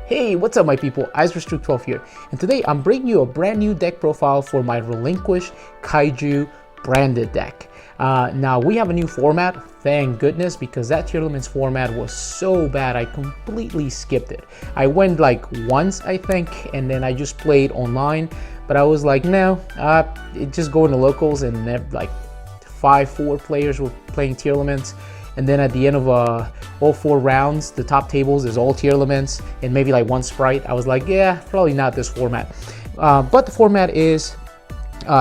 Hey, what's up my people, Relinquished here, and today I'm bringing you a brand new deck profile for my Relinquished Kaiju Branded Deck. Now we have a new format, thank goodness, because that Tier Limits format was so bad I completely skipped it. I went like once I think, and then I just played online, but I was like no, just go into locals, and like 4 players were playing Tier Limits. And then at the end of all 4 rounds, the top tables is all Tier Limits and maybe like 1 sprite. I was like, yeah, probably not this format. But the format is,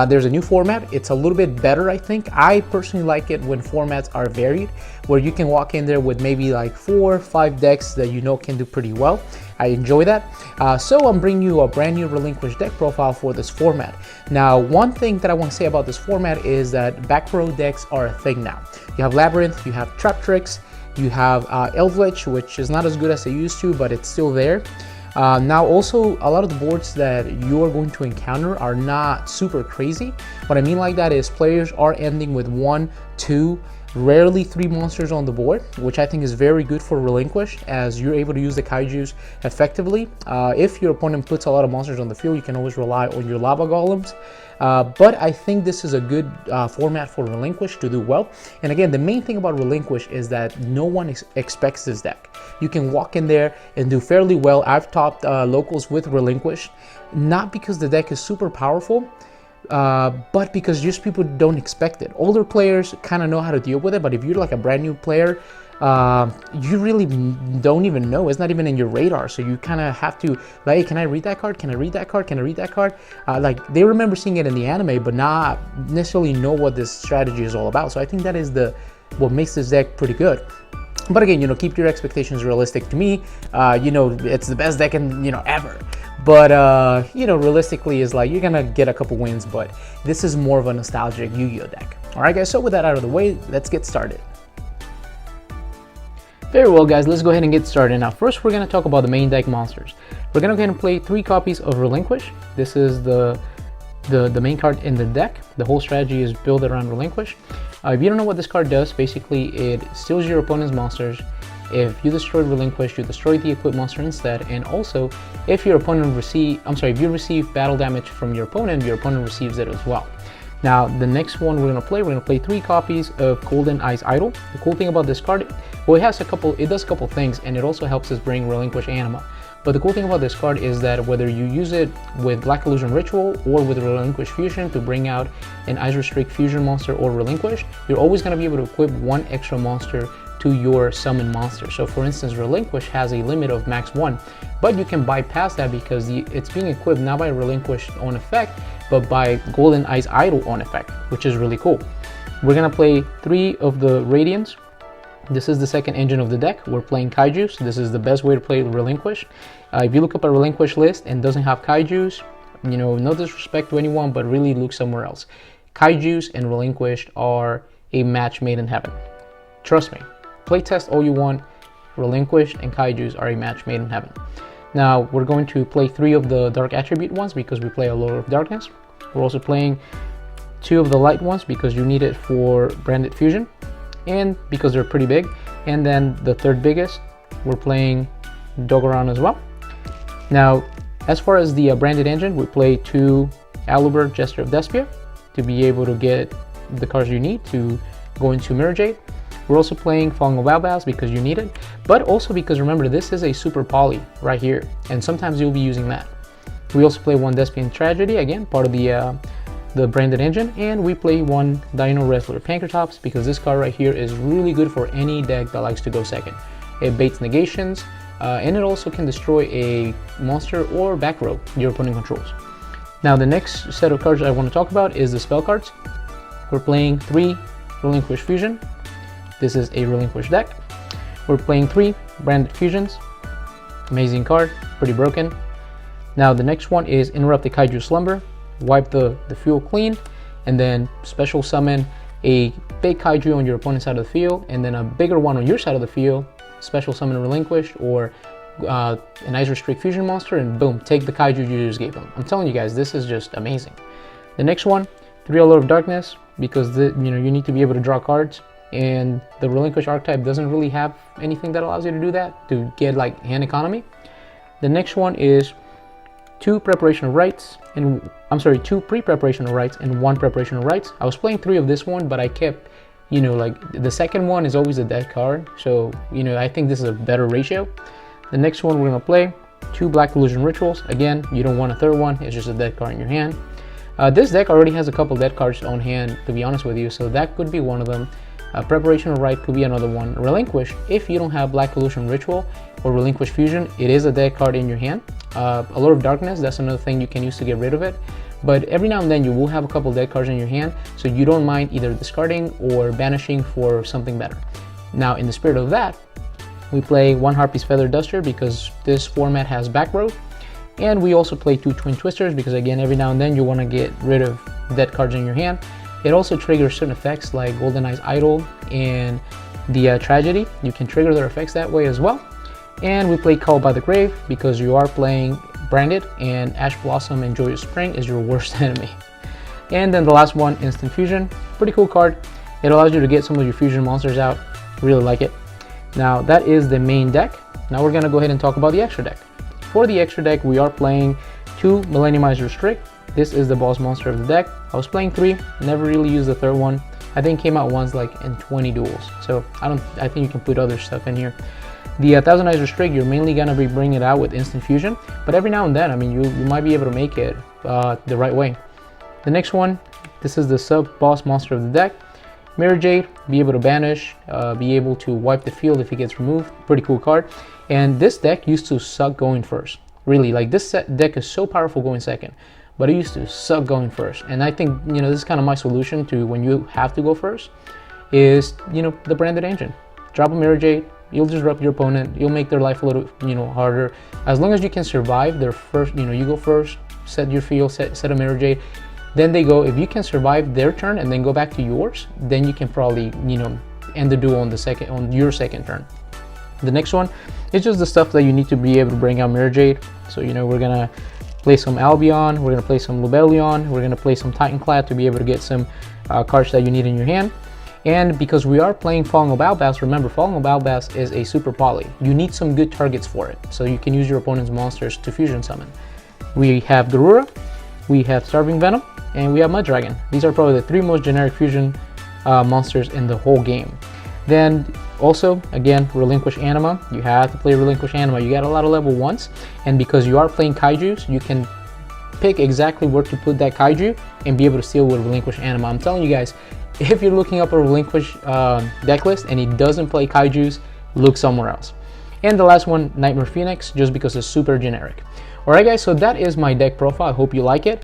there's a new format. It's a little bit better, I think. I personally like it when formats are varied, where you can walk in there with maybe like 4 or 5 decks that you know can do pretty well. I enjoy that. So I'm bringing you a brand new Relinquished deck profile for this format. Now, one thing that I want to say about this format is that back row decks are a thing now. You have Labyrinth, you have Trap Tricks, you have Eldritch, which is not as good as it used to, but it's still there. Now also, a lot of the boards that you are going to encounter are not super crazy. What I mean like that is players are ending with 1, 2, rarely 3 monsters on the board, which I think is very good for Relinquish, as you're able to use the Kaijus effectively. If your opponent puts a lot of monsters on the field, you can always rely on your Lava Golems. But I think this is a good format for Relinquish to do well. And again, the main thing about Relinquish is that no one expects this deck. You can walk in there and do fairly well. I've topped locals with Relinquish, not because the deck is super powerful, but because just people don't expect it. Older players kind of know how to deal with it, but if you're like a brand new player, you really don't even know. It's not even in your radar, so you kind of have to like, hey, can I read that card? Can I read that card? Can I read that card? Like, they remember seeing it in the anime, but not necessarily know what this strategy is all about. So I think that is what makes this deck pretty good. But again, you know, keep your expectations realistic. To me, you know, it's the best deck in, ever. But, you know, realistically is like, you're gonna get a couple wins, but this is more of a nostalgic Yu-Gi-Oh deck. All right, guys, so with that out of the way, let's get started. Very well, guys, let's go ahead and get started. Now, first, we're gonna talk about the main deck monsters. We're gonna go ahead and play 3 copies of Relinquish. This is the main card in the deck. The whole strategy is built around Relinquish. If you don't know what this card does, basically it steals your opponent's monsters. If you destroy Relinquish, you destroy the equipped monster instead. And also, if your opponent if you receive battle damage from your opponent receives it as well. Now, the next one we're gonna play 3 copies of Golden Eyes Idol. The cool thing about this card, well, it does a couple things, and it also helps us bring Relinquish Anima. But the cool thing about this card is that whether you use it with Black Illusion Ritual or with Relinquish Fusion to bring out an Ice Restrict Fusion monster or Relinquish, you're always going to be able to equip 1 extra monster to your summon monster. So for instance, Relinquish has a limit of max 1, but you can bypass that because it's being equipped not by Relinquish on effect, but by Golden Eyes Idol on effect, which is really cool. We're going to play 3 of the Radiants. This is the second engine of the deck. We're playing Kaijus. This is the best way to play Relinquish. If you look up a Relinquish list and doesn't have Kaijus, you know, no disrespect to anyone, but really look somewhere else. Kaijus and Relinquished are a match made in heaven. Trust me. Playtest all you want. Relinquished and Kaijus are a match made in heaven. Now, we're going to play 3 of the Dark Attribute ones because we play a Lord of Darkness. We're also playing 2 of the Light ones because you need it for Branded Fusion, and because they're pretty big. And then the third biggest, we're playing Dogoran as well. Now, as far as the branded engine, we play 2 Aluber Jester of Despia to be able to get the cards you need to go into Mirror Jade. We're also playing Falling of Albaz because you need it, but also because remember, this is a super poly right here, and sometimes you'll be using that. We also play 1 Despian Tragedy, again, part of the branded engine, and we play 1 Dino Wrestler Pankratops because this card right here is really good for any deck that likes to go second. It baits negations, and it also can destroy a monster or back row your opponent controls. Now, the next set of cards I want to talk about is the spell cards. We're playing 3 Relinquish Fusion. This is a Relinquish deck. We're playing 3 Branded Fusions. Amazing card, pretty broken. Now, the next one is Interrupt the Kaiju Slumber. Wipe the field clean, and then special summon a big Kaiju on your opponent's side of the field, and then a bigger one on your side of the field, special summon Relinquished or an Ice Restrict Fusion monster, and boom, take the Kaiju you just gave them. I'm telling you guys, this is just amazing. The next one, 3 Lord of Darkness, because you need to be able to draw cards, and the Relinquish archetype doesn't really have anything that allows you to do that, to get like hand economy. The next one is two pre-preparation of rights and one preparation of rights. I was playing 3 of this one, but I kept, you know, like the second one is always a dead card, so you know, I think this is a better ratio. The next one we're gonna play 2 Black Illusion Rituals. Again, you don't want a third one, it's just a dead card in your hand. This deck already has a couple dead cards on hand, to be honest with you, so that could be one of them. Preparation of Right could be another one. Relinquish, if you don't have Black Illusion Ritual or Relinquish Fusion, it is a dead card in your hand. Allure of Darkness, that's another thing you can use to get rid of it. But every now and then you will have a couple dead cards in your hand, so you don't mind either discarding or banishing for something better. Now, in the spirit of that, we play 1 Harpy's Feather Duster because this format has back row. And we also play 2 Twin Twisters because, again, every now and then you want to get rid of dead cards in your hand. It also triggers certain effects like Golden Eye's Idol and the Tragedy. You can trigger their effects that way as well. And we play Call by the Grave because you are playing Branded, and Ash Blossom and Joyous Spring is your worst enemy. And then the last one, Instant Fusion. Pretty cool card. It allows you to get some of your fusion monsters out. Really like it. Now that is the main deck. Now we're gonna go ahead and talk about the extra deck. For the extra deck, we are playing 2 Millenniumized Restrict. This is the boss monster of the deck. I was playing 3, never really used the third one. I think it came out once like in 20 duels. So I think you can put other stuff in here. The Thousand Eyes Restrict, you're mainly gonna be bringing it out with Instant Fusion, but every now and then, I mean, you might be able to make it the right way. The next one, this is the sub-boss monster of the deck. Mirror Jade, be able to banish, be able to wipe the field if it gets removed. Pretty cool card. And this deck used to suck going first. Really, like this deck is so powerful going second, but it used to suck going first. And I think, you know, this is kind of my solution to when you have to go first is, you know, the Branded Engine. Drop a Mirror Jade, you'll disrupt your opponent, you'll make their life a little, you know, harder. As long as you can survive their first, you know, you go first, set your field, set a Mirror Jade, then they go. If you can survive their turn and then go back to yours, then you can probably, you know, end the duel on your second turn. The next one is just the stuff that you need to be able to bring out Mirror Jade. So, you know, we're gonna play some Albion, we're gonna play some Lubellion, we're gonna play some Titanclad to be able to get some cards that you need in your hand. And because we are playing Falling of Balbas, remember, Falling of Balbas is a super poly. You need some good targets for it, so you can use your opponent's monsters to fusion summon. We have Garura, we have Starving Venom, and we have Mud Dragon. These are probably the 3 most generic fusion monsters in the whole game. Then also, again, Relinquish Anima. You have to play Relinquish Anima. You got a lot of level 1s, and because you are playing Kaijus, you can pick exactly where to put that Kaiju and be able to steal with Relinquish Anima. I'm telling you guys, if you're looking up a Relinquish deck list and it doesn't play Kaijus, look somewhere else. And the last one, Nightmare Phoenix, just because it's super generic. Alright guys, so that is my deck profile. I hope you like it.